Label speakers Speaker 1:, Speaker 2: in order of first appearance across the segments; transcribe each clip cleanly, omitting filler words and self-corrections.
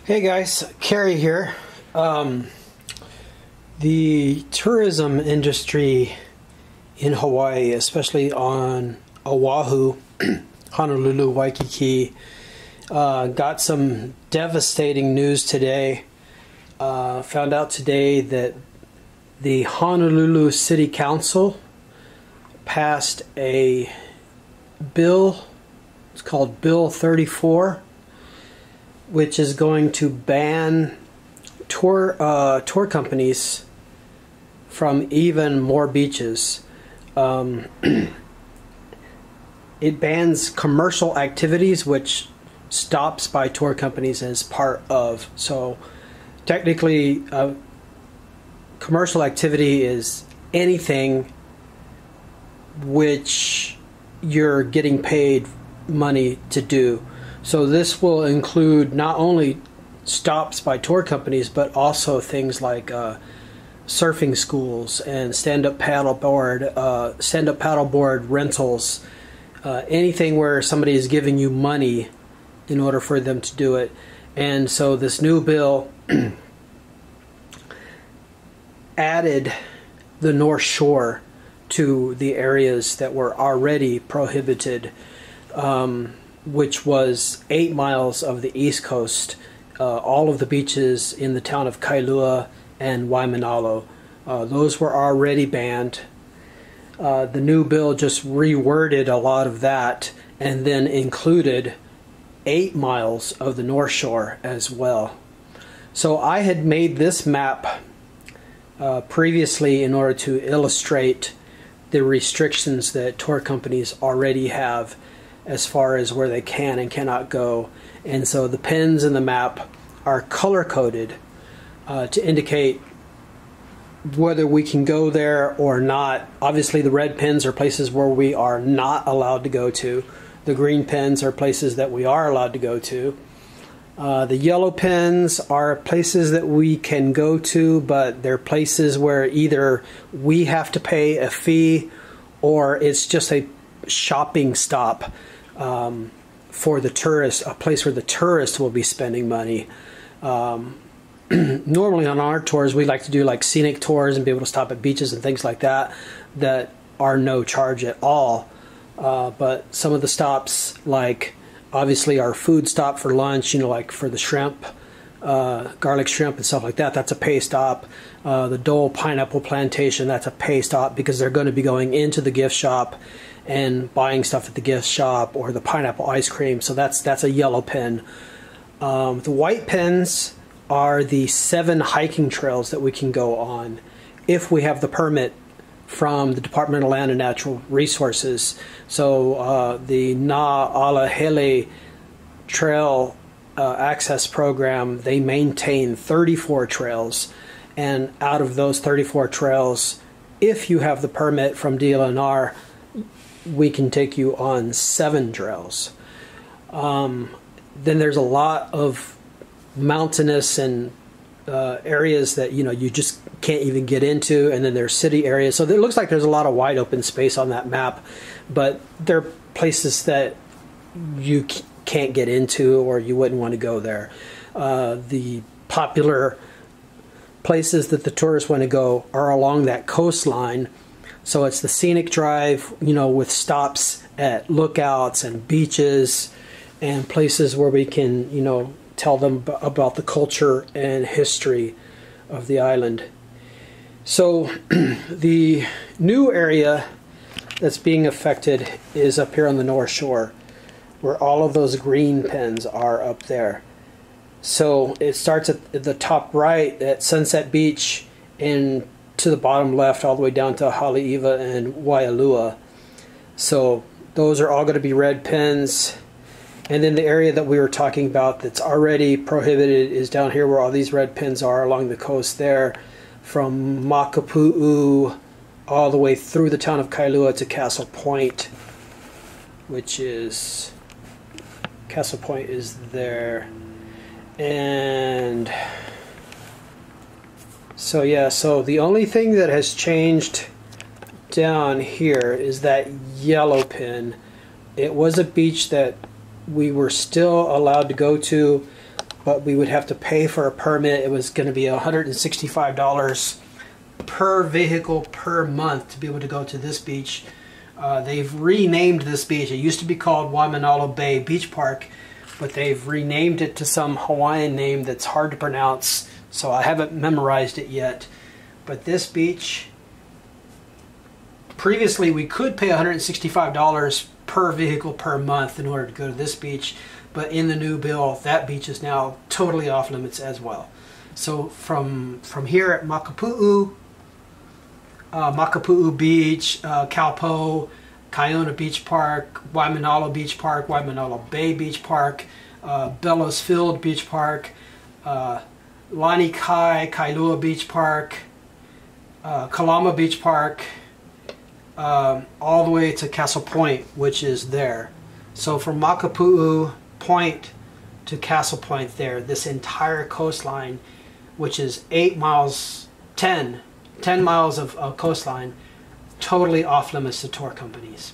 Speaker 1: Hey guys, Kerry here. The tourism industry in Hawaii, especially on Oahu, Honolulu, Waikiki, got some devastating news today. Found out today that the Honolulu City Council passed a bill. It's called Bill 34, which is going to ban tour companies from even more beaches. It bans commercial activities, which stops by tour companies as part of. So technically, commercial activity is anything which you're getting paid money to do. So this will include not only stops by tour companies, but also things like surfing schools and stand-up paddleboard rentals, anything where somebody is giving you money in order for them to do it. And so this new bill added the North Shore to the areas that were already prohibited, which was 8 miles of the East Coast, all of the beaches in the town of Kailua and Waimanalo. Those were already banned. The new bill just reworded a lot of that and then included 8 miles of the North Shore as well. So I had made this map previously in order to illustrate the restrictions that tour companies already have as far as where they can and cannot go. And so the pins in the map are color-coded to indicate whether we can go there or not. Obviously the red pins are places where we are not allowed to go to. The green pins are places that we are allowed to go to. The yellow pins are places that we can go to, but they're places where either we have to pay a fee or it's just a shopping stop for the tourist, a place where the tourist will be spending money. Normally on our tours, we like to do like scenic tours and be able to stop at beaches and things like that that are no charge at all. But some of the stops, like obviously our food stop for lunch, like for the shrimp, garlic shrimp and stuff like that, that's a pay stop. The Dole Pineapple Plantation, that's a pay stop because they're going to be going into the gift shop and buying stuff at the gift shop, or the pineapple ice cream. So that's a yellow pin. The white pins are the 7 hiking trails that we can go on if we have the permit from the Department of Land and Natural Resources. So the Na'alahele Trail Access Program, they maintain 34 trails, and out of those 34 trails, if you have the permit from DLNR, we can take you on 7 trails. Then there's a lot of mountainous and areas that you just can't even get into, and then there's city areas. So it looks like there's a lot of wide open space on that map, but there are places that you can't get into or you wouldn't want to go there. The popular places that the tourists want to go are along that coastline. So it's the scenic drive, with stops at lookouts and beaches and places where we can, tell them about the culture and history of the island. So the new area that's being affected is up here on the North Shore, where all of those green pins are up there. So it starts at the top right at Sunset Beach and to the bottom left all the way down to Haleiwa and Waialua. So those are all going to be red pins. And then the area that we were talking about that's already prohibited is down here where all these red pins are along the coast there, from Makapu'u all the way through the town of Kailua to Castle Point, which is, Castle Point is there. And so yeah, so the only thing that has changed down here is that yellow pin. It was a beach that we were still allowed to go to but we would have to pay for a permit. It was going to be $165 per vehicle per month to be able to go to this beach. They've renamed this beach. It used to be called Waimanalo Bay Beach Park, but they've renamed it to some Hawaiian name that's hard to pronounce, so I haven't memorized it yet. But this beach, previously we could pay $165 per vehicle per month in order to go to this beach, but in the new bill, that beach is now totally off limits as well. So from here at Makapu'u Beach, Kaupo, Kiona Beach Park, Waimanalo Beach Park, Waimanalo Bay Beach Park, Bellows Field Beach Park, Lani Kai, Kailua Beach Park, Kalama Beach Park, all the way to Castle Point, which is there. So from Makapu'u Point to Castle Point there, this entire coastline, which is 8 miles, 10 miles of coastline, totally off limits to tour companies.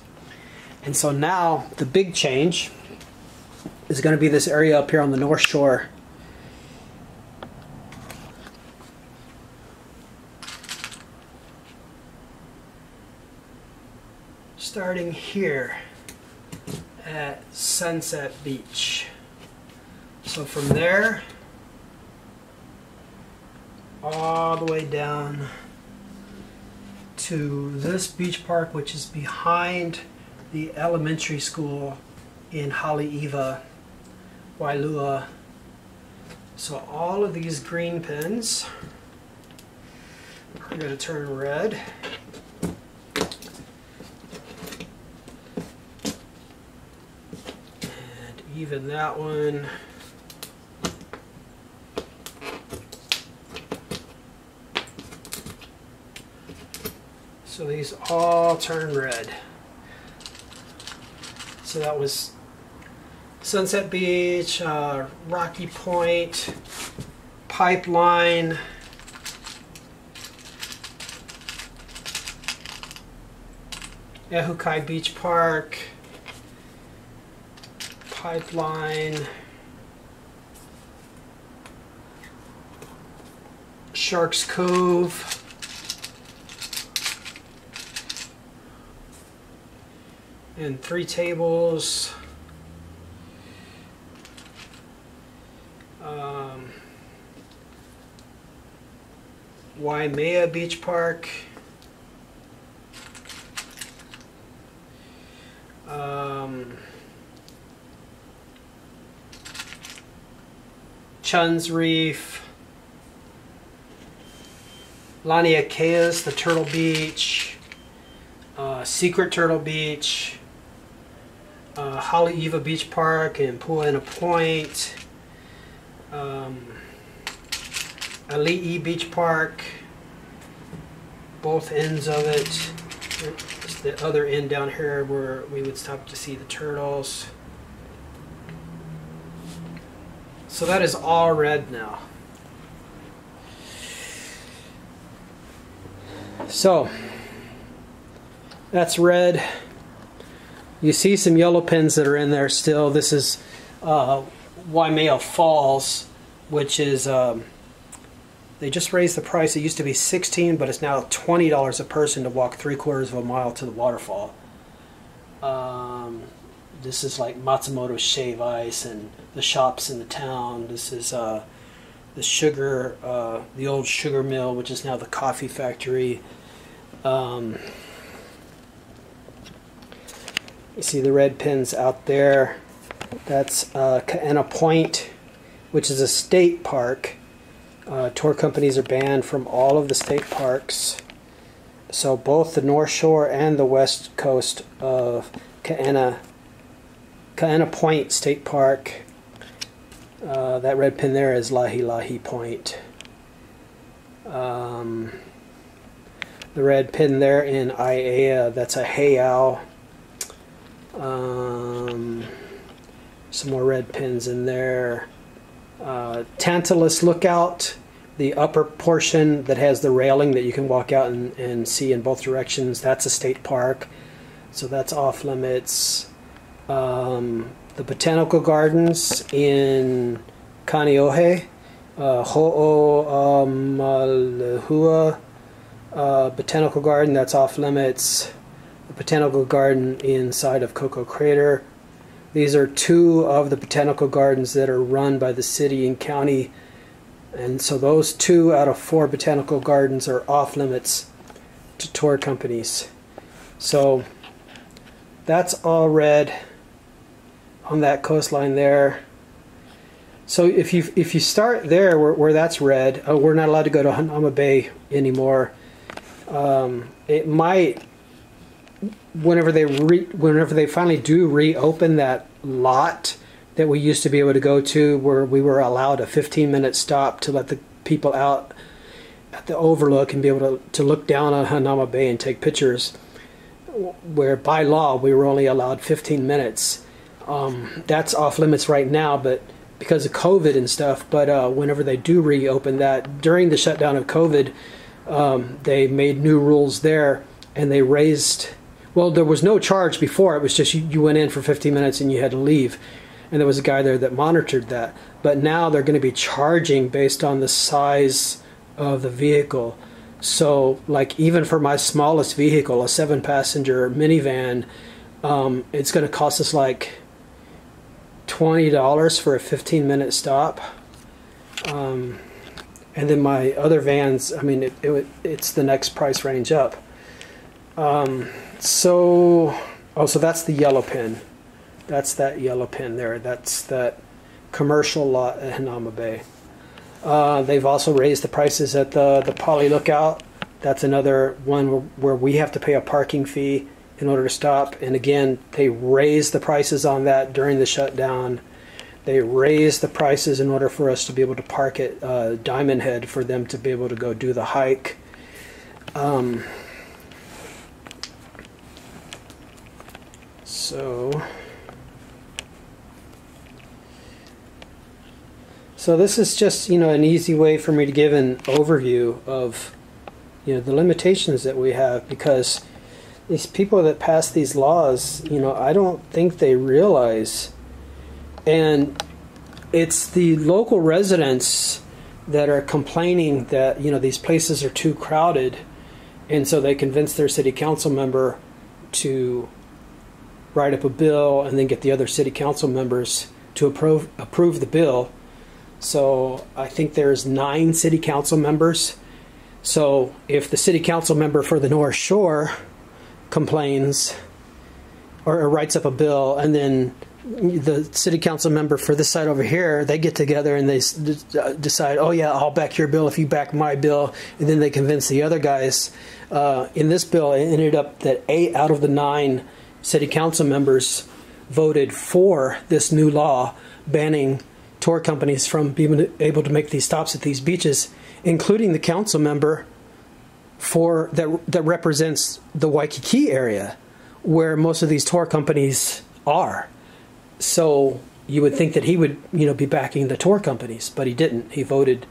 Speaker 1: And so now the big change is going to be this area up here on the North Shore. Starting here at Sunset Beach. So from there all the way down to this beach park, which is behind the elementary school in Haleiwa, Wailua. So all of these green pins are going to turn red. And even that one. So these all turn red. So that was Sunset Beach, Rocky Point, Pipeline, Ehukai Beach Park, Pipeline, Sharks Cove, and Three Tables, Waimea Beach Park, Chun's Reef, Laniakea's, the Turtle Beach, Secret Turtle Beach, Haleiwa Beach Park and Pu'uina Point, Ali'i Beach Park, both ends of it. It's the other end down here where we would stop to see the turtles. So that is all red now. So that's red. You see some yellow pins that are in there still. This is Waimea Falls, which is, they just raised the price. It used to be $16, but it's now $20 a person to walk 3/4 of a mile to the waterfall. This is like Matsumoto's Shave Ice and the shops in the town. This is the sugar, the old sugar mill, which is now the coffee factory. You see the red pins out there. That's Kaena Point, which is a state park. Tour companies are banned from all of the state parks. So both the North Shore and the west coast of Kaena Point State Park. That red pin there is Lahi Lahi Point. The red pin there in Aiea, that's a heiau. Some more red pins in there. Tantalus Lookout, the upper portion that has the railing that you can walk out and see in both directions, that's a state park, so that's off limits. The Botanical Gardens in Kaneohe, Ho'omalehua Botanical Garden, that's off limits. The Botanical Garden inside of Cocoa Crater. These are 2 of the botanical gardens that are run by the city and county. And so those 2 out of 4 botanical gardens are off limits to tour companies. So that's all red on that coastline there. So if you start there where that's red, we're not allowed to go to Hanauma Bay anymore. It might, whenever they finally do reopen that lot that we used to be able to go to, where we were allowed a 15-minute stop to let the people out at the overlook and be able to look down on Hanauma Bay and take pictures, where by law we were only allowed 15 minutes. That's off limits right now, but because of COVID and stuff. But whenever they do reopen that, during the shutdown of COVID, they made new rules there, and they raised, well, there was no charge before. It was just you went in for 15 minutes and you had to leave, and there was a guy there that monitored that. But now they're going to be charging based on the size of the vehicle. So like even for my smallest vehicle, a 7-passenger minivan, it's going to cost us like $20 for a 15-minute stop. And then my other vans, I mean, it's the next price range up. So that's the yellow pin. That's that yellow pin there. That's that commercial lot at Hanauma Bay. They've also raised the prices at the Poly Lookout. That's another one where we have to pay a parking fee in order to stop. And again, they raised the prices on that during the shutdown. They raised the prices in order for us to be able to park at Diamond Head for them to be able to go do the hike. So this is just, an easy way for me to give an overview of, the limitations that we have, because these people that pass these laws, I don't think they realize, and it's the local residents that are complaining that, these places are too crowded, and so they convince their city council member to write up a bill and then get the other city council members to approve the bill. So I think there's 9 city council members. So if the city council member for the North Shore complains or writes up a bill, and then the city council member for this side over here, they get together and they decide, oh yeah, I'll back your bill if you back my bill, and then they convince the other guys. In this bill, it ended up that 8 out of the 9 city council members voted for this new law banning tour companies from being able to make these stops at these beaches, including the council member that represents the Waikiki area, where most of these tour companies are. So you would think that he would, be backing the tour companies, but he didn't. He voted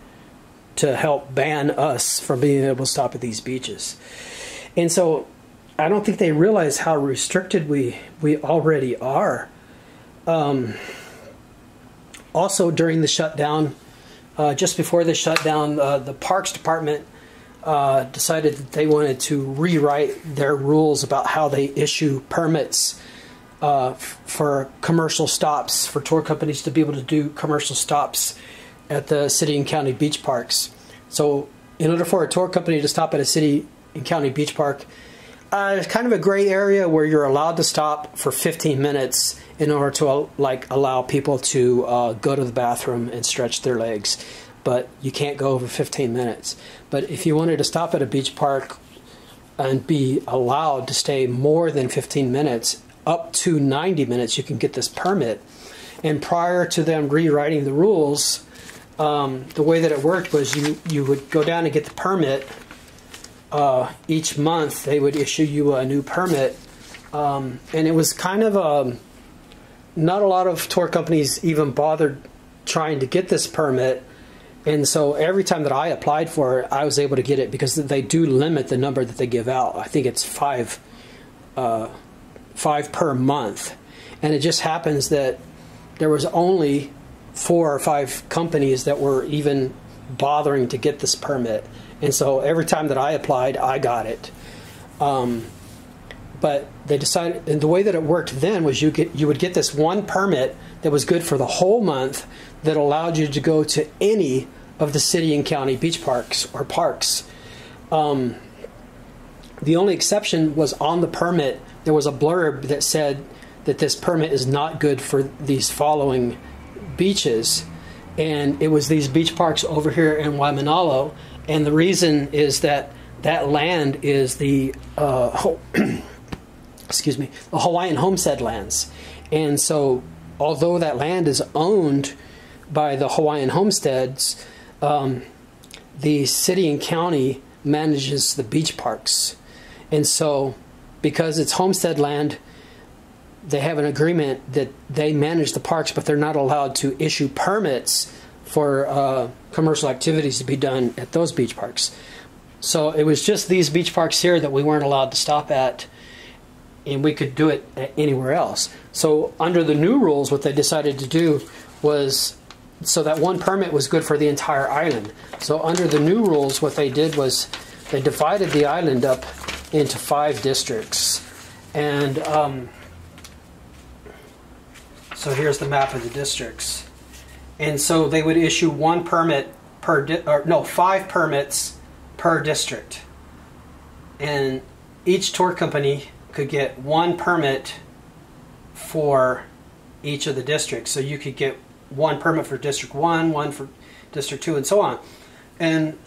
Speaker 1: to help ban us from being able to stop at these beaches. And so I don't think they realize how restricted we already are. Also, during the shutdown, just before the shutdown, the Parks Department decided that they wanted to rewrite their rules about how they issue permits for commercial stops, for tour companies to be able to do commercial stops at the city and county beach parks. So in order for a tour company to stop at a city and county beach park, it's kind of a gray area where you're allowed to stop for 15 minutes in order to allow people to go to the bathroom and stretch their legs. But you can't go over 15 minutes. But if you wanted to stop at a beach park and be allowed to stay more than 15 minutes, up to 90 minutes, you can get this permit. And prior to them rewriting the rules, the way that it worked was you would go down and get the permit. Each month they would issue you a new permit, and it was kind of not a lot of tour companies even bothered trying to get this permit, and so every time that I applied for it, I was able to get it, because they do limit the number that they give out. I think it's five per month, and it just happens that there was only 4 or 5 companies that were even bothering to get this permit. And so every time that I applied, I got it. But they decided, and the way that it worked then was you would get this one permit that was good for the whole month that allowed you to go to any of the city and county beach parks or parks. The only exception was on the permit, there was a blurb that said that this permit is not good for these following beaches. And it was these beach parks over here in Waimanalo. And the reason is that that land is the excuse me, the Hawaiian homestead lands. And so although that land is owned by the Hawaiian homesteads, the city and county manages the beach parks. And so because it's homestead land, they have an agreement that they manage the parks, but they're not allowed to issue permits for commercial activities to be done at those beach parks. So it was just these beach parks here that we weren't allowed to stop at, and we could do it anywhere else. So under the new rules, what they decided to do was, so that one permit was good for the entire island. So under the new rules, what they did was they divided the island up into 5 districts. And so here's the map of the districts. And so they would issue 1 permit per, 5 permits per district. And each tour company could get 1 permit for each of the districts. So you could get 1 permit for District 1, 1 for District 2, and so on. And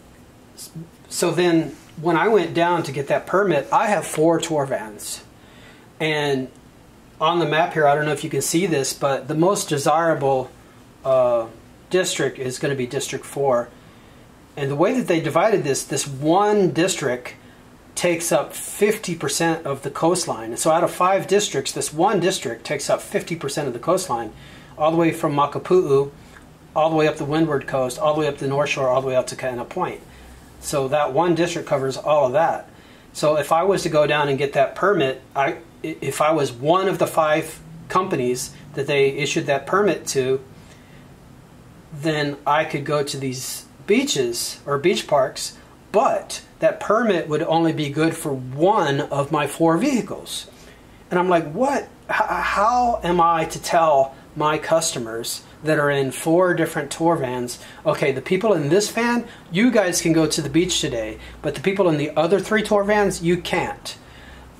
Speaker 1: so then when I went down to get that permit, I have 4 tour vans. And on the map here, I don't know if you can see this, but the most desirable district is going to be District 4. And the way that they divided this one district takes up 50% of the coastline. So out of 5 districts, this one district takes up 50% of the coastline, all the way from Makapu'u, all the way up the windward coast, all the way up the North Shore, all the way up to Kaena Point. So that one district covers all of that. So if I was to go down and get that permit, if I was one of the 5 companies that they issued that permit to, then I could go to these beaches or beach parks, but that permit would only be good for 1 of my 4 vehicles. And I'm like, what? How am I to tell my customers that are in 4 different tour vans, okay, the people in this van, you guys can go to the beach today, but the people in the other 3 tour vans, you can't.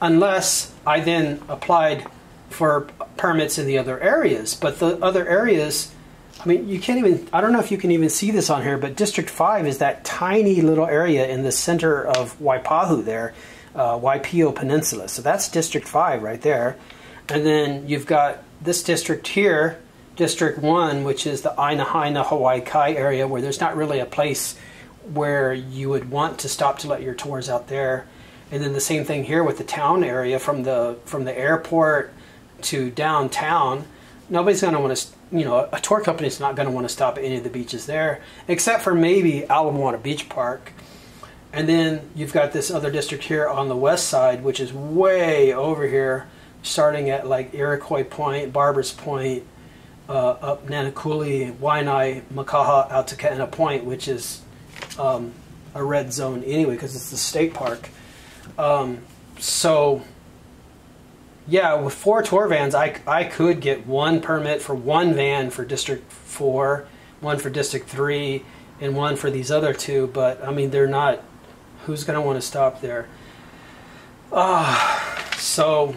Speaker 1: Unless I then applied for permits in the other areas. But the other areas, I mean, you can't even, I don't know if you can even see this on here, but District 5 is that tiny little area in the center of Waipahu there, Waipio Peninsula. So that's District 5 right there. And then you've got this district here, District 1, which is the Aina Hawaii Kai area, where there's not really a place where you would want to stop to let your tours out there. And then the same thing here with the town area, from the airport to downtown. Nobody's going to want to, you know, a tour company's not going to want to stop at any of the beaches there, except for maybe Ala Moana Beach Park. And then you've got this other district here on the west side, which is way over here, starting at like Iroquois Point, Barbers Point, up Nanakuli, Waianae, Makaha, out to Kaena Point, which is a red zone anyway because it's the state park. So yeah, with 4 tour vans, I could get 1 permit for 1 van for District 4, 1 for District 3, and 1 for these other 2. But I mean, they're not. Who's going to want to stop there? So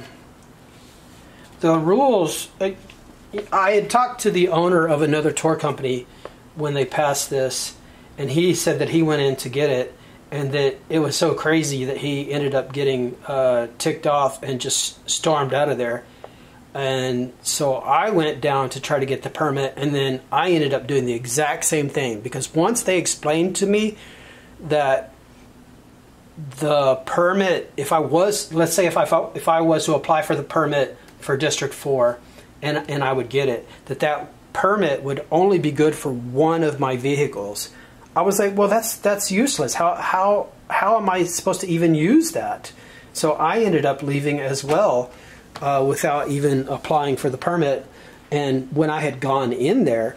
Speaker 1: the rules. I had talked to the owner of another tour company when they passed this, and he said that he went in to get it, and that it was so crazy that he ended up getting ticked off and just stormed out of there. And so I went down to try to get the permit, and then I ended up doing the exact same thing, because once they explained to me that the permit, if I was, let's say if I was to apply for the permit for District 4, and I would get it, that permit would only be good for 1 of my vehicles. I was like, well, that's useless. How am I supposed to even use that? So I ended up leaving as well without even applying for the permit. And when I had gone in there,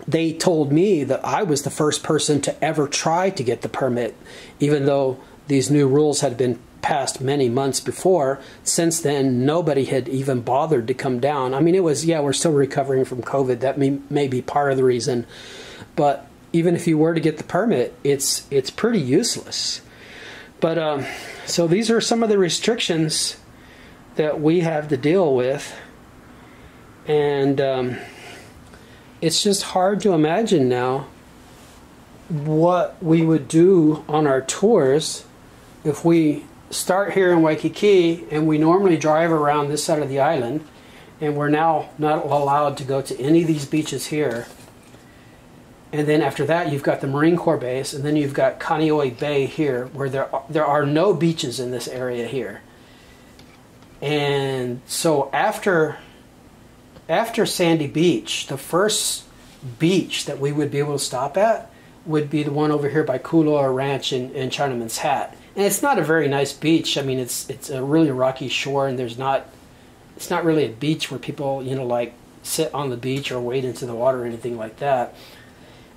Speaker 1: they told me that I was the first person to ever try to get the permit, even though these new rules had been passed many months before. Since then, nobody had even bothered to come down. I mean, it was, yeah, we're still recovering from COVID. That may be part of the reason. But even if you were to get the permit, it's pretty useless. But so these are some of the restrictions that we have to deal with. And it's just hard to imagine now what we would do on our tours if we start here in Waikiki and we normally drive around this side of the island, and we're now not allowed to go to any of these beaches here. And then after that, you've got the Marine Corps base, and then you've got Kaneohe Bay here, where there are no beaches in this area here. And so after Sandy Beach, the first beach that we would be able to stop at would be the one over here by Kuloa Ranch in Chinaman's Hat. And it's not a very nice beach. I mean, it's a really rocky shore, and it's not really a beach where people, you know, like sit on the beach or wade into the water or anything like that.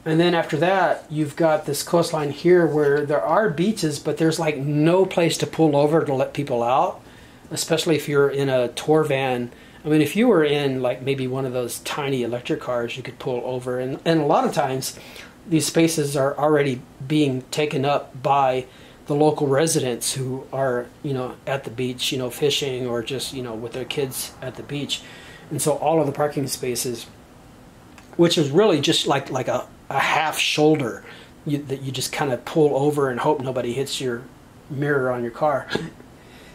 Speaker 1: And then after that, you've got this coastline here where there are beaches, but there's like no place to pull over to let people out, especially if you're in a tour van. I mean, if you were in like maybe one of those tiny electric cars, you could pull over. And a lot of times, these spaces are already being taken up by the local residents who are, you know, at the beach, you know, fishing or just, you know, with their kids at the beach. And so all of the parking spaces, which is really just like a half shoulder that you just kind of pull over and hope nobody hits your mirror on your car.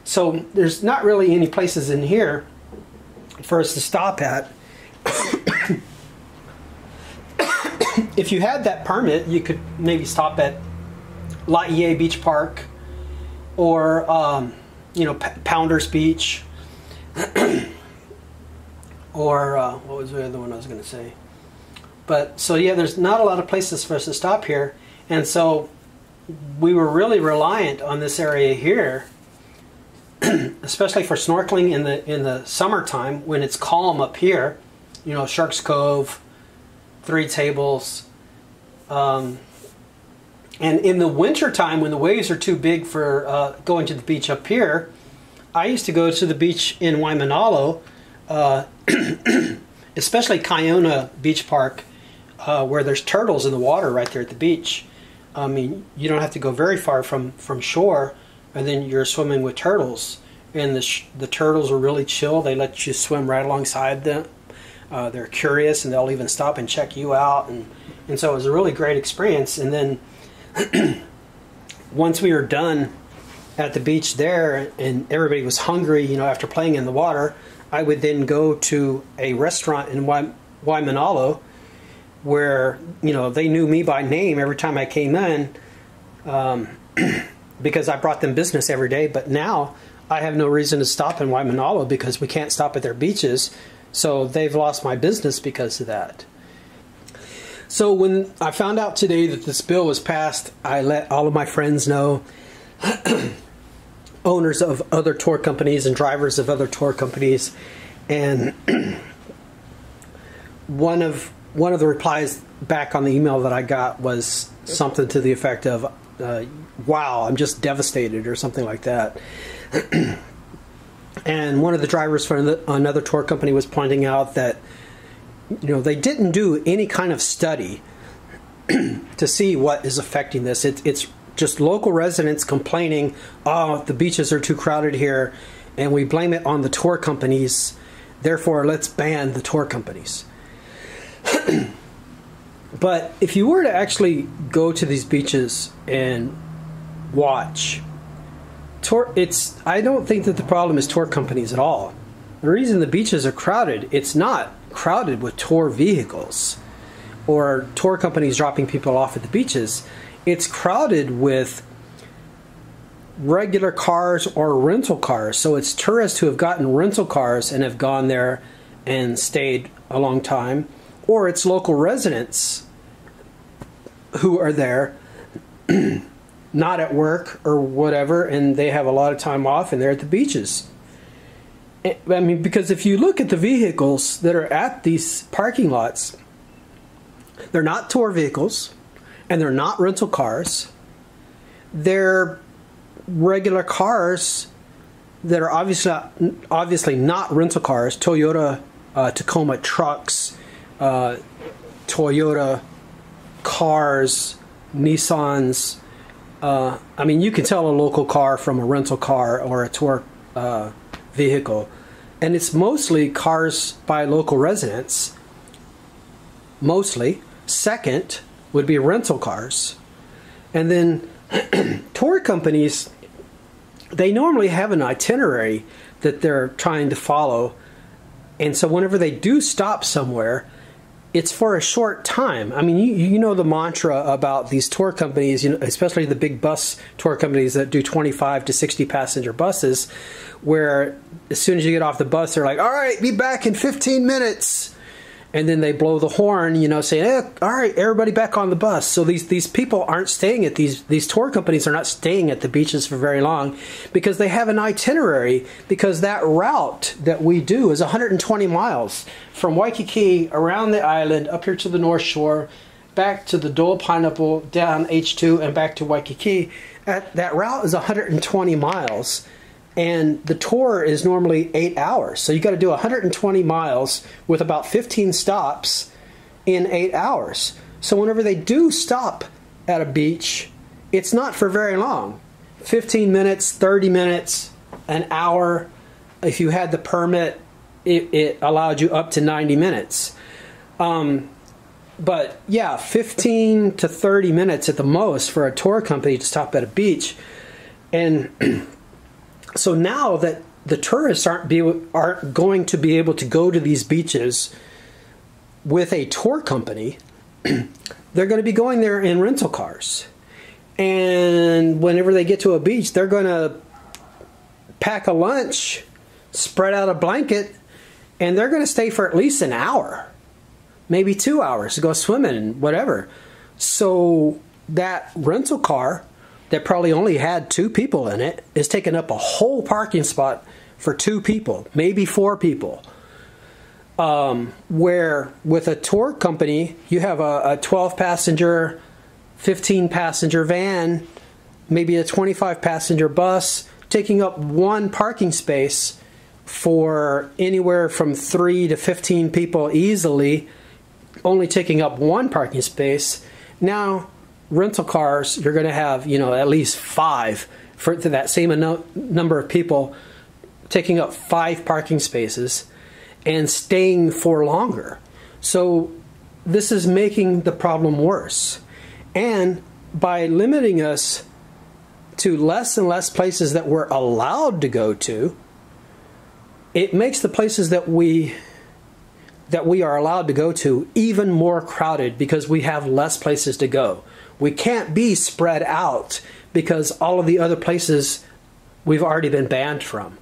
Speaker 1: So there's not really any places in here for us to stop at. If you had that permit, you could maybe stop at Laie Beach Park or you know, Pounders Beach or what was the other one I was going to say? But so yeah, there's not a lot of places for us to stop here, and so we were really reliant on this area here, especially for snorkeling in the summertime when it's calm up here. You know, Sharks Cove, Three Tables, and in the wintertime when the waves are too big for going to the beach up here, I used to go to the beach in Waimanalo, especially Kiona Beach Park, where there's turtles in the water right there at the beach. I mean, you don't have to go very far from shore, and then you're swimming with turtles. And the turtles are really chill. They let you swim right alongside them. They're curious, and they'll even stop and check you out. And so it was a really great experience. And then once we were done at the beach there, and everybody was hungry, you know, after playing in the water, I would then go to a restaurant in Waimanalo, where, you know, they knew me by name every time I came in, because I brought them business every day. But now I have no reason to stop in Waimanalo because we can't stop at their beaches, so they've lost my business because of that. So when I found out today that this bill was passed, I let all of my friends know, owners of other tour companies and drivers of other tour companies, and one of the replies back on the email that I got was something to the effect of, wow, I'm just devastated, or something like that. And one of the drivers for another tour company was pointing out that, you know, they didn't do any kind of study to see what is affecting this. It's just local residents complaining, oh, the beaches are too crowded here, and we blame it on the tour companies, therefore let's ban the tour companies. But if you were to actually go to these beaches and watch, I don't think that the problem is tour companies at all. The reason the beaches are crowded, it's not crowded with tour vehicles or tour companies dropping people off at the beaches. It's crowded with regular cars or rental cars. So it's tourists who have gotten rental cars and have gone there and stayed a long time, or it's local residents who are there not at work or whatever, and they have a lot of time off and they're at the beaches. I mean, because if you look at the vehicles that are at these parking lots, They're not tour vehicles, and they're not rental cars. They're regular cars that are obviously not rental cars. Toyota Tacoma trucks, Toyota cars, Nissans. I mean, you can tell a local car from a rental car or a tour vehicle. And it's mostly cars by local residents. Mostly. Second would be rental cars. And then tour companies, they normally have an itinerary that they're trying to follow. And so whenever they do stop somewhere, it's for a short time. I mean, you know the mantra about these tour companies, you know, especially the big bus tour companies that do 25 to 60 passenger buses, where as soon as you get off the bus, they're like, all right, be back in 15 minutes. And then they blow the horn, you know, saying, all right, everybody back on the bus. So these people aren't staying at these tour companies are not staying at the beaches for very long because they have an itinerary, because that route that we do is 120 miles from Waikiki around the island up here to the North Shore, back to the Dole Pineapple, down H2 and back to Waikiki. That route is 120 miles. And the tour is normally 8 hours. So you got to do 120 miles with about 15 stops in 8 hours. So whenever they do stop at a beach, it's not for very long. 15 minutes, 30 minutes, an hour. If you had the permit, it allowed you up to 90 minutes. But yeah, 15 to 30 minutes at the most for a tour company to stop at a beach. And so now that the tourists aren't going to be able to go to these beaches with a tour company, they're going to be going there in rental cars. And whenever they get to a beach, they're going to pack a lunch, spread out a blanket, and they're going to stay for at least an hour, maybe 2 hours to go swimming and whatever. So that rental car that probably only had 2 people in it is taking up a whole parking spot for 2 people, maybe 4 people. Where with a tour company, you have a 12-passenger, 15-passenger van, maybe a 25-passenger bus, taking up 1 parking space for anywhere from 3 to 15 people easily, only taking up 1 parking space. Now, rental cars, you're going to have, you know, at least 5 for that same number of people, taking up 5 parking spaces and staying for longer. So this is making the problem worse. And by limiting us to less and less places that we're allowed to go to, it makes the places that we are allowed to go to even more crowded because we have less places to go. We can't be spread out because all of the other places we've already been banned from.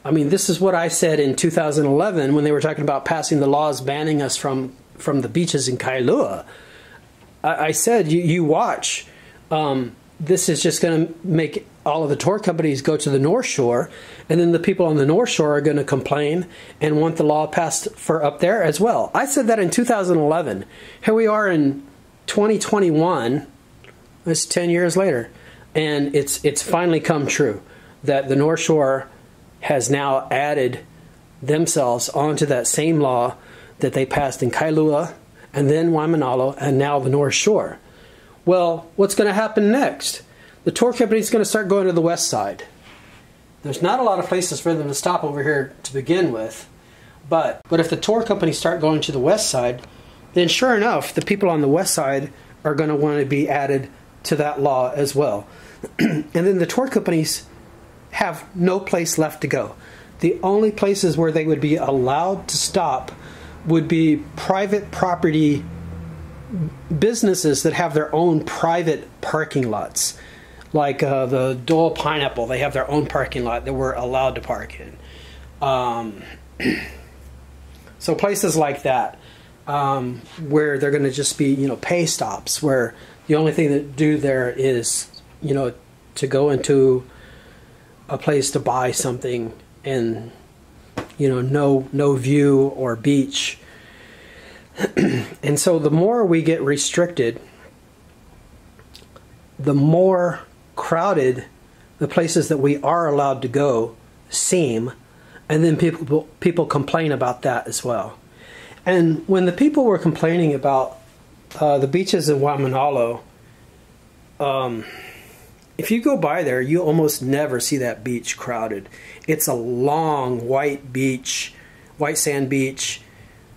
Speaker 1: I mean, this is what I said in 2011 when they were talking about passing the laws banning us from the beaches in Kailua. I said, you watch. This is just going to make all of the tour companies go to the North Shore, and then the people on the North Shore are going to complain and want the law passed for up there as well. I said that in 2011. Here we are in 2021. It's 10 years later, and it's finally come true that the North Shore has now added themselves onto that same law that they passed in Kailua and then Waimanalo and now the North Shore. Well, what's going to happen next? The tour company is going to start going to the west side. There's not a lot of places for them to stop over here to begin with, but if the tour companies start going to the west side, then sure enough, the people on the west side are going to want to be added to that law as well. And then the tour companies have no place left to go. The only places where they would be allowed to stop would be private property businesses that have their own private parking lots. Like the Dole Pineapple, they have their own parking lot that we're allowed to park in. So places like that, where they're going to just be, you know, pay stops, where the only thing to do there is, you know, to go into a place to buy something and, you know, no view or beach. And so the more we get restricted, the more crowded the places that we are allowed to go seem, and then people complain about that as well. And when the people were complaining about the beaches in Waimanalo, if you go by there, you almost never see that beach crowded. It's a long white beach, white sand beach,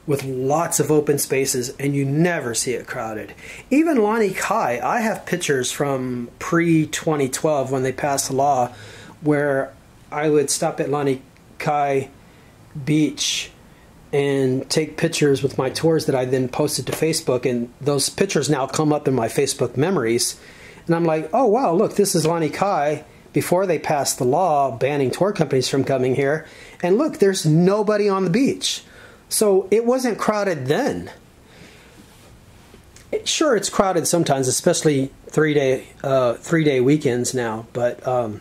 Speaker 1: with lots of open spaces, and you never see it crowded. Even Lani Kai, I have pictures from pre-2012 when they passed the law where I would stop at Lani Kai Beach and take pictures with my tours that I then posted to Facebook, and those pictures now come up in my Facebook memories. And I'm like, oh wow, look, this is Lani Kai before they passed the law banning tour companies from coming here. And look, there's nobody on the beach. So it wasn't crowded then. Sure, it's crowded sometimes, especially three-day weekends now. But on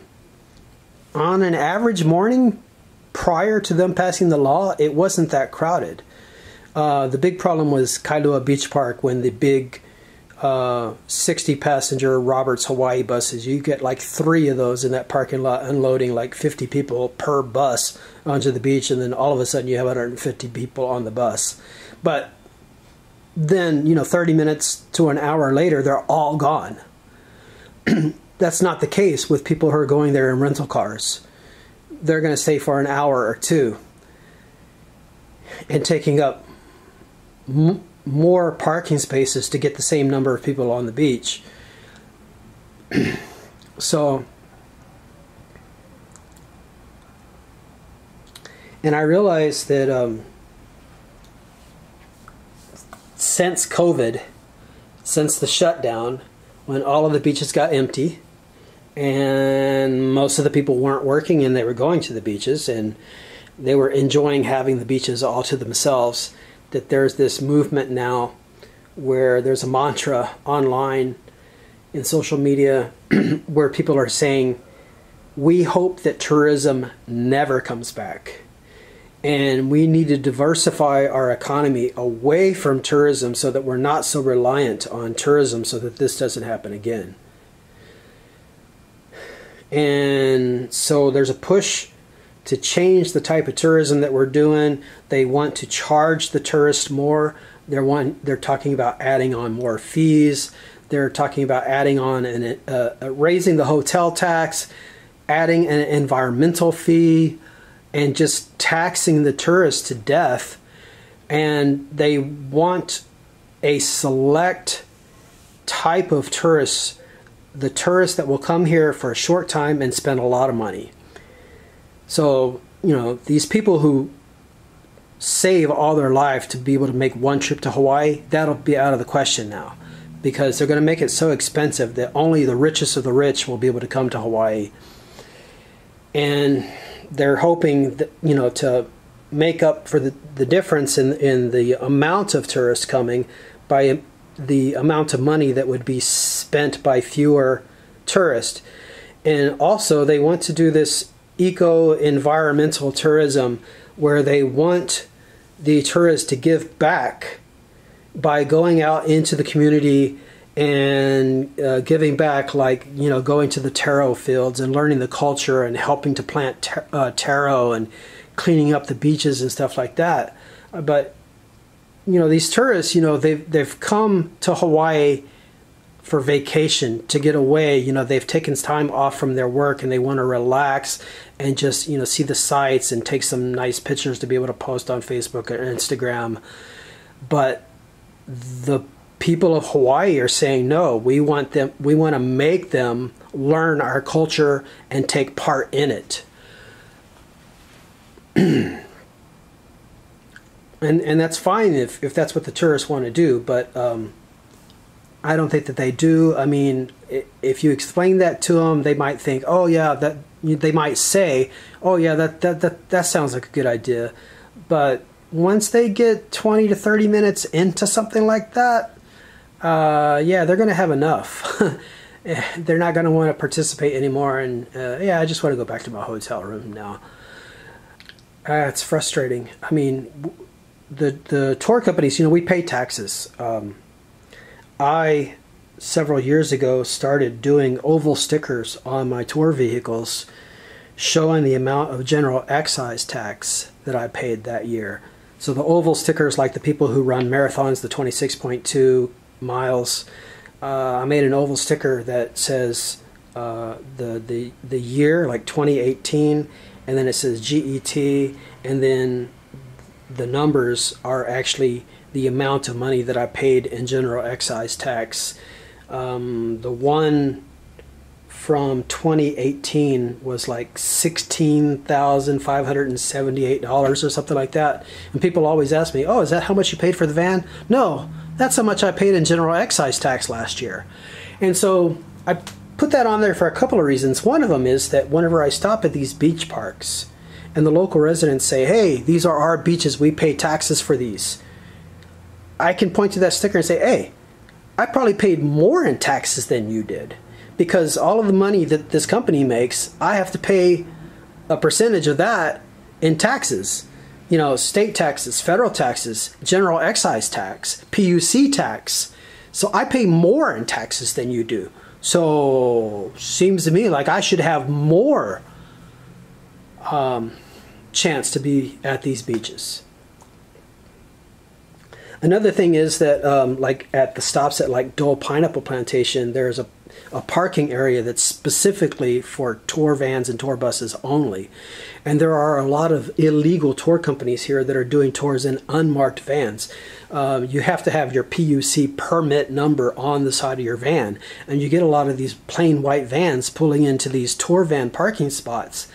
Speaker 1: an average morning prior to them passing the law, it wasn't that crowded. The big problem was Kailua Beach Park when the big 60-passenger Roberts Hawaii buses, you get like 3 of those in that parking lot unloading like 50 people per bus onto the beach, and then all of a sudden you have 150 people on the bus. But then, 30 minutes to an hour later, they're all gone. That's not the case with people who are going there in rental cars. They're going to stay for an hour or two and taking up more parking spaces to get the same number of people on the beach. So, and I realized that since COVID, since the shutdown, when all of the beaches got empty and most of the people weren't working and they were going to the beaches and they were enjoying having the beaches all to themselves, that there's this movement now where there's a mantra online in social media where people are saying, we hope that tourism never comes back. And we need to diversify our economy away from tourism so that we're not so reliant on tourism so that this doesn't happen again. And so there's a push to change the type of tourism that we're doing. They want to charge the tourist more. They're talking about adding on more fees. They're talking about adding on raising the hotel tax, adding an environmental fee, and just taxing the tourists to death. And they want a select type of tourists, the tourists that will come here for a short time and spend a lot of money. So, these people who save all their life to be able to make one trip to Hawaii, that'll be out of the question now, because they're going to make it so expensive that only the richest of the rich will be able to come to Hawaii. And they're hoping that, to make up for the difference in the amount of tourists coming by the amount of money that would be spent by fewer tourists. And also they want to do this eco-environmental tourism where they want the tourists to give back by going out into the community and giving back, like, going to the taro fields and learning the culture and helping to plant taro and cleaning up the beaches and stuff like that. But, these tourists, they've come to Hawaii for vacation, to get away. They've taken time off from their work and they want to relax and just, see the sights and take some nice pictures to be able to post on Facebook or Instagram. But the people of Hawaii are saying, no, we want to make them learn our culture and take part in it. And that's fine if that's what the tourists want to do, but I don't think that they do. I mean, if you explain that to them, they might think, oh yeah, they might say, oh yeah, that sounds like a good idea. But once they get 20 to 30 minutes into something like that, yeah, they're going to have enough. They're not going to want to participate anymore. And yeah, I just want to go back to my hotel room now. It's frustrating. I mean, the tour companies, we pay taxes. I several years ago started doing oval stickers on my tour vehicles showing the amount of general excise tax that I paid that year. So the oval stickers, like the people who run marathons, the 26.2 miles, I made an oval sticker that says the year, like 2018, and then it says GET, and then the numbers are actually the amount of money that I paid in general excise tax. The one from 2018 was like $16,578 or something like that. And people always ask me, oh, is that how much you paid for the van? No, that's how much I paid in general excise tax last year. And so I put that on there for a couple of reasons. One of them is that whenever I stop at these beach parks and the local residents say, hey, these are our beaches, we pay taxes for these, I can point to that sticker and say, hey, I probably paid more in taxes than you did, because all of the money that this company makes, I have to pay a percentage of that in taxes. State taxes, federal taxes, general excise tax, PUC tax. So I pay more in taxes than you do. So seems to me like I should have more chance to be at these beaches. Another thing is that like at the stops at like Dole Pineapple Plantation, there's a parking area that's specifically for tour vans and tour buses only. And there are a lot of illegal tour companies here that are doing tours in unmarked vans. You have to have your PUC permit number on the side of your van. And you get a lot of these plain white vans pulling into these tour van parking spots.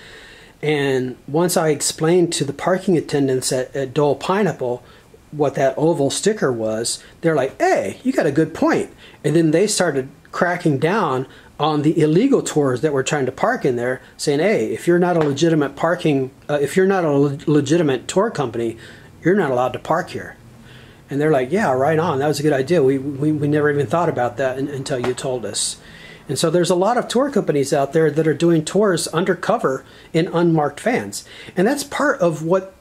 Speaker 1: And once I explained to the parking attendants at Dole Pineapple what that oval sticker was, they're like, hey, you got a good point. And then they started cracking down on the illegal tours that were trying to park in there, saying, hey, if you're not a legitimate if you're not a legitimate tour company, you're not allowed to park here. And they're like, yeah, right on, that was a good idea. We never even thought about that until you told us. And so there's a lot of tour companies out there that are doing tours undercover in unmarked vans. And that's part of what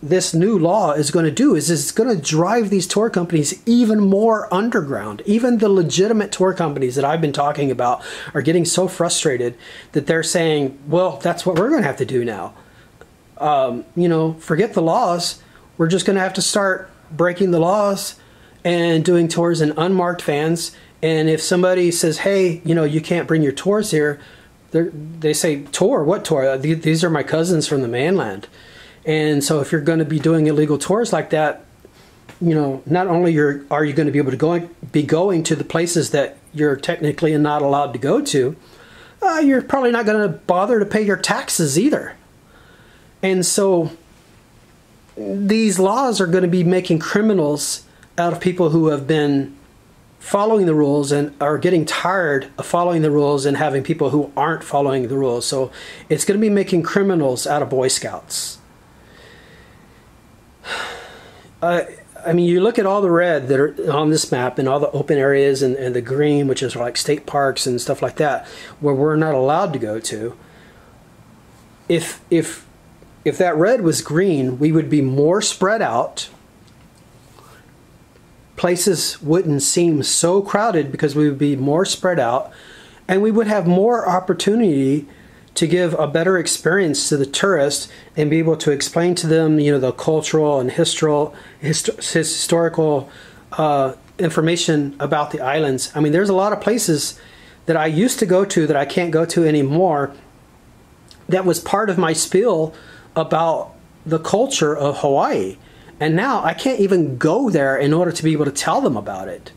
Speaker 1: this new law is going to do, is it's going to drive these tour companies even more underground. Even the legitimate tour companies that I've been talking about are getting so frustrated that they're saying, well, that's what we're going to have to do now. Forget the laws. We're just going to have to start breaking the laws and doing tours in unmarked vans. And if somebody says, hey, you can't bring your tours here, they say, tour? What tour? These are my cousins from the mainland. And so if you're going to be doing illegal tours like that, not only are you going to be able to be going to the places that you're technically not allowed to go to, you're probably not going to bother to pay your taxes either. And so these laws are going to be making criminals out of people who have been following the rules and are getting tired of following the rules and having people who aren't following the rules. So it's going to be making criminals out of Boy Scouts. I mean, you look at all the red that are on this map and all the open areas and the green, which is like state parks and stuff like that, where we're not allowed to go to. If that red was green, we would be more spread out. Places wouldn't seem so crowded because we would be more spread out, and we would have more opportunity to give a better experience to the tourist and be able to explain to them, the cultural and historical information about the islands. I mean, there's a lot of places that I used to go to that I can't go to anymore. That was part of my spiel about the culture of Hawaii. And now I can't even go there in order to be able to tell them about it.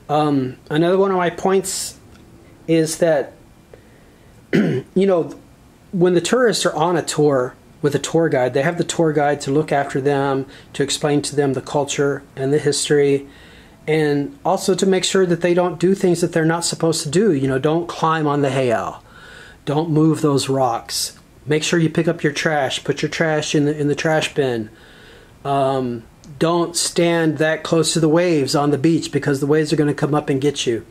Speaker 1: Another one of my points is that when the tourists are on a tour with a tour guide, they have the tour guide to look after them, to explain to them the culture and the history, and also to make sure that they don't do things that they're not supposed to do. Don't climb on the heiau. Don't move those rocks. Make sure you pick up your trash. Put your trash in the trash bin. Don't stand that close to the waves on the beach because the waves are going to come up and get you.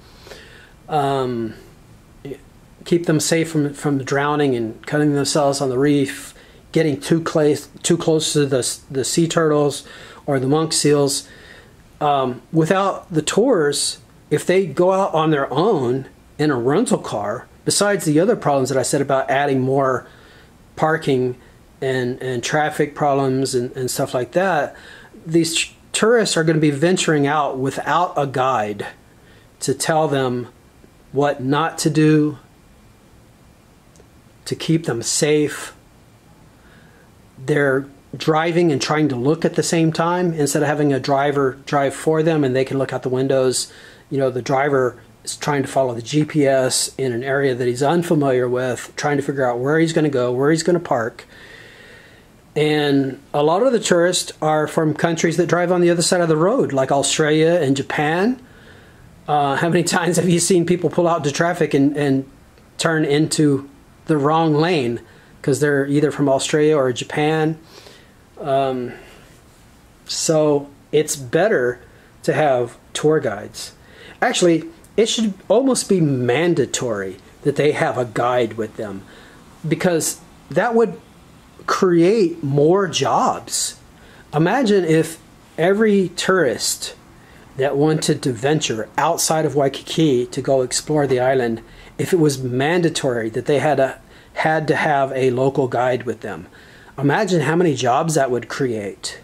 Speaker 1: Keep them safe from drowning and cutting themselves on the reef, getting too close to the sea turtles, or the monk seals. Without the tours, if they go out on their own in a rental car, besides the other problems that I said about adding more parking and traffic problems and stuff like that, these tourists are going to be venturing out without a guide to tell them what not to do, to keep them safe. They're driving and trying to look at the same time instead of having a driver drive for them and they can look out the windows. You know, the driver is trying to follow the GPS in an area that he's unfamiliar with, trying to figure out where he's going to go, where he's going to park. And a lot of the tourists are from countries that drive on the other side of the road, like Australia and Japan. How many times have you seen people pull out to traffic and turn into the wrong lane because they're either from Australia or Japan? So it's better to have tour guides. Actually, it should almost be mandatory that they have a guide with them, because that would create more jobs. Imagine if every tourist that wanted to venture outside of Waikiki to go explore the island, if it was mandatory that they had to have a local guide with them. Imagine how many jobs that would create.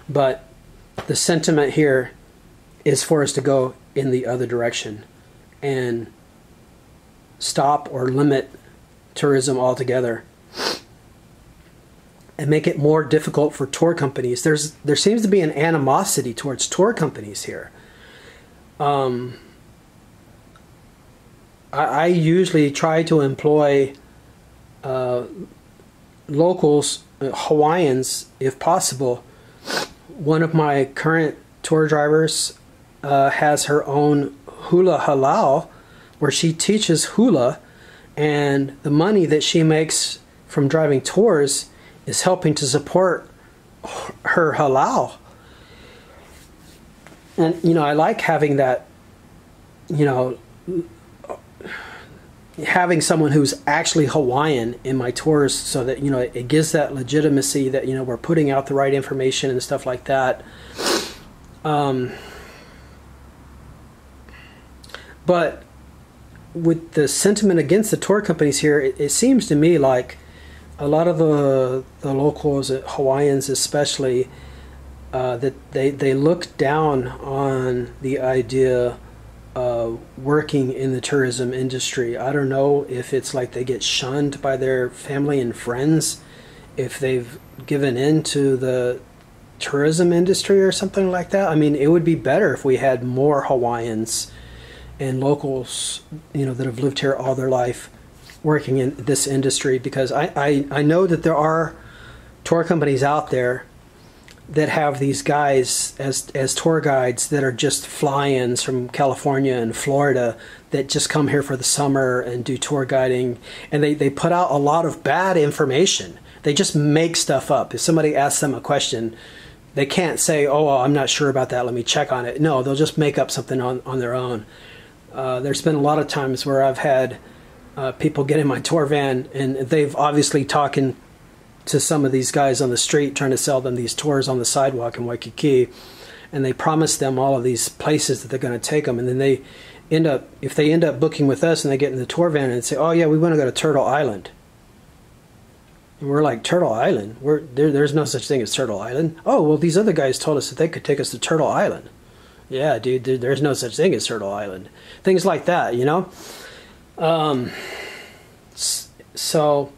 Speaker 1: But the sentiment here is for us to go in the other direction and stop or limit tourism altogether and make it more difficult for tour companies. There seems to be an animosity towards tour companies here. I usually try to employ locals, Hawaiians, if possible. One of my current tour drivers has her own hula halau, where she teaches hula, and the money that she makes from driving tours is helping to support her halau. And, you know, I like having that, you know, having someone who's actually Hawaiian in my tours, so that, you know, it gives that legitimacy that, you know, we're putting out the right information and stuff like that. But with the sentiment against the tour companies here, it seems to me like a lot of the locals, Hawaiians especially, that they look down on the idea of working in the tourism industry. I don't know if it's like they get shunned by their family and friends if they've given in to the tourism industry or something like that. I mean, it would be better if we had more Hawaiians and locals, you know, that have lived here all their life working in this industry, because I know that there are tour companies out there that have these guys as tour guides that are just fly-ins from California and Florida that just come here for the summer and do tour guiding, and they put out a lot of bad information. They just make stuff up. If somebody asks them a question, they can't say, oh, well, I'm not sure about that, let me check on it. No, they'll just make up something on their own. There's been a lot of times where I've had people get in my tour van and they've obviously talking to some of these guys on the street trying to sell them these tours on the sidewalk in Waikiki, and they promise them all of these places that they're going to take them, and then they end up, if they end up booking with us and they get in the tour van and say, oh yeah, we want to go to Turtle Island. And we're like, Turtle Island? There's no such thing as Turtle Island. Oh, well, these other guys told us that they could take us to Turtle Island. Yeah, dude, there's no such thing as Turtle Island. Things like that, you know? So,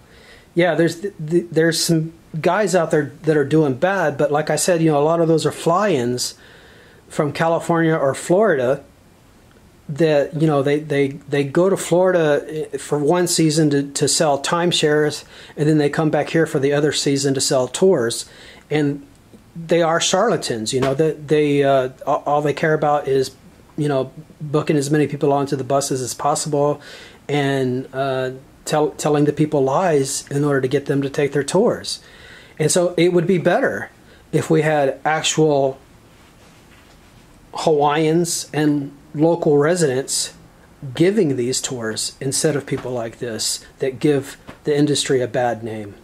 Speaker 1: yeah, there's some guys out there that are doing bad, but like I said, you know, a lot of those are fly-ins from California or Florida that, you know, they go to Florida for one season to sell timeshares, and then they come back here for the other season to sell tours. And they are charlatans, you know, that all they care about is, you know, booking as many people onto the buses as possible and telling the people lies in order to get them to take their tours. And so it would be better if we had actual Hawaiians and local residents giving these tours instead of people like this that give the industry a bad name.